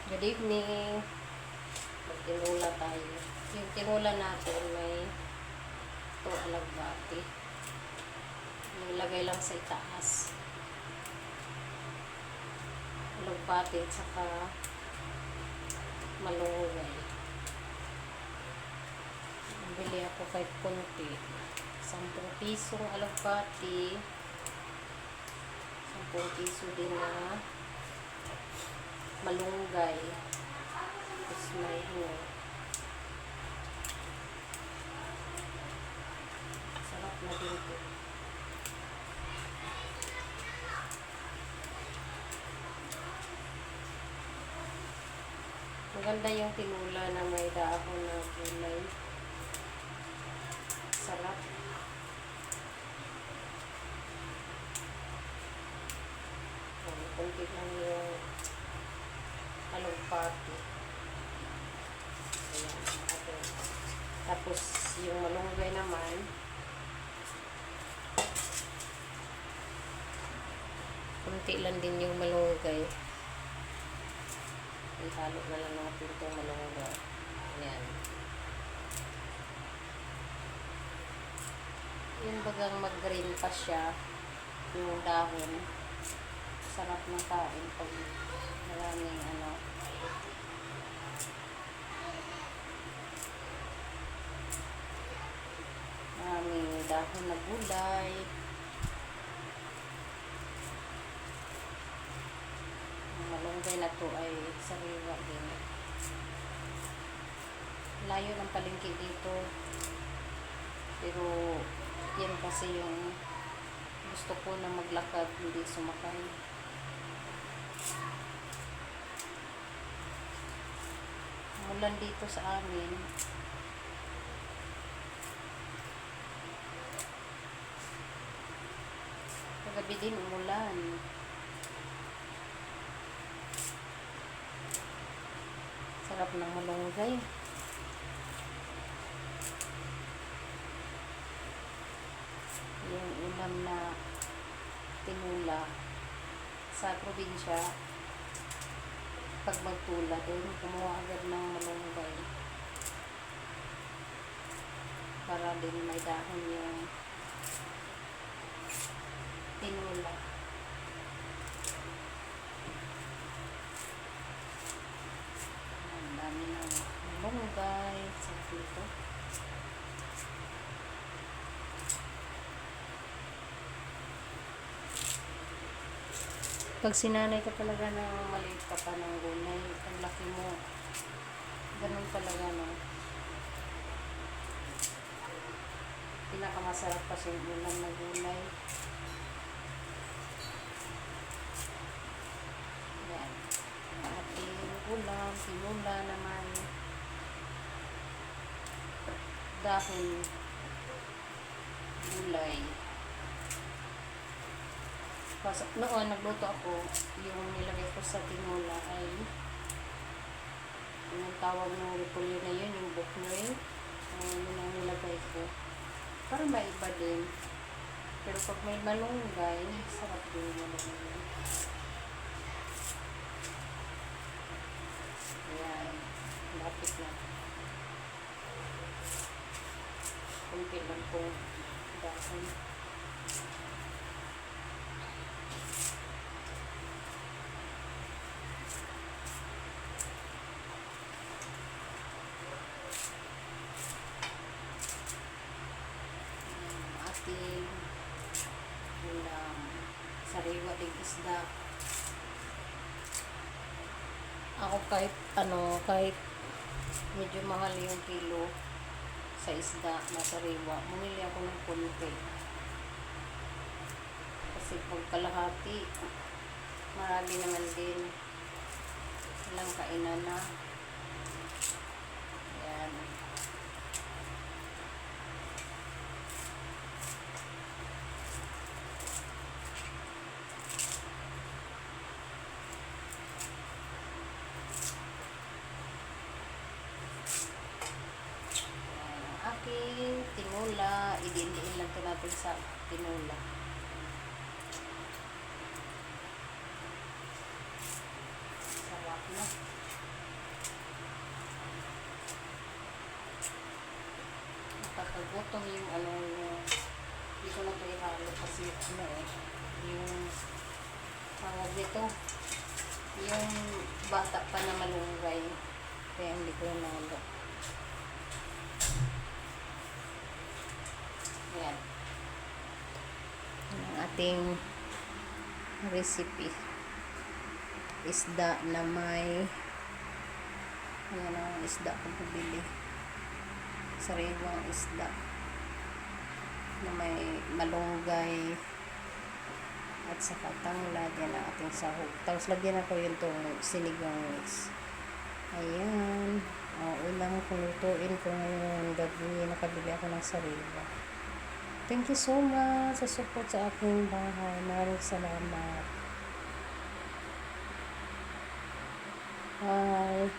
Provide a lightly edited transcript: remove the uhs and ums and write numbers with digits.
Good evening. Magtinula tayo. Yung tinula natin may ito alagbati. Nilagay lang sa itaas. Alagbati at saka malunggay. Bili ako kahit kunti. 10 pisong alagbati. 10 piso din na malunggay. Tapos may sarap na din ito. Maganda yung tinula na may dahon na gulay. Sarap. Kunti lang yung alagbati. Ayan. Tapos yung malunggay naman, kunti lang din yung malunggay. Ihalo na lang natin itong malunggay. Ayan. Yung bagang mag-green pa siya, yung dahon. Sarap na kain pag maraming maraming dahon na gulay. Ang malunggay na to ay sariwa din. Layo ng palengke dito, pero yan kasi yung gusto ko na maglakad, hindi sumakay. Umulan dito sa amin. Kagabi din umulan. Sarap ng malunggay. Yung ulam na tinula sa probinsya, pag magtula doon, kumuha agad ng malunggay para din may dahon yung tinula. Ang dami ng malunggay sa dito. Pag sinanay ka talaga ng maliit ka pa ng gulay, ang laki mo. Ganun talaga, no? Pinakamasarap kasi yung ulam na gulay. Yan. Ang ating ulam, tinula naman. Dahon gulay. Kasi noon nagluto ako, yung nilagay ko sa tinula ay yung tawag ng repolyo na yun, yung boknoy. Yun ang nilagay ko. Para maiba din. Pero pag may malunggay, sarap din yung malunggay. Ayan. Lapit na. Kunti lang po dahon. Ulam sariwa din isda. Ako kahit kahit medyo mahal yung kilo sa isda na sariwa, bumili ako ng konti kasi pag kalahati marami naman din ilang kainan na. Ayan. Aking tinula, idiliin lang ito natin sa tinula. Sarap na. naputol yung ano yung hindi ko na ito ihalo kasi ano yung tawag dito yung bata pa na malunggay kaya hindi ko hinalo. Ayan. Yan ang ating recipe. Isda na may ayan ang isda kung pabili. Sariwang isda na may malunggay at saka tanglad. Yan ang ating sahog. Tapos lagyan ako yung itong sinigang mix. Ayan. Ulam kung lutuin ko ngayon gabi. Nakabili ako ng sariwa. Thank you so much sa support sa aking bahay. Maraming salamat. Bye.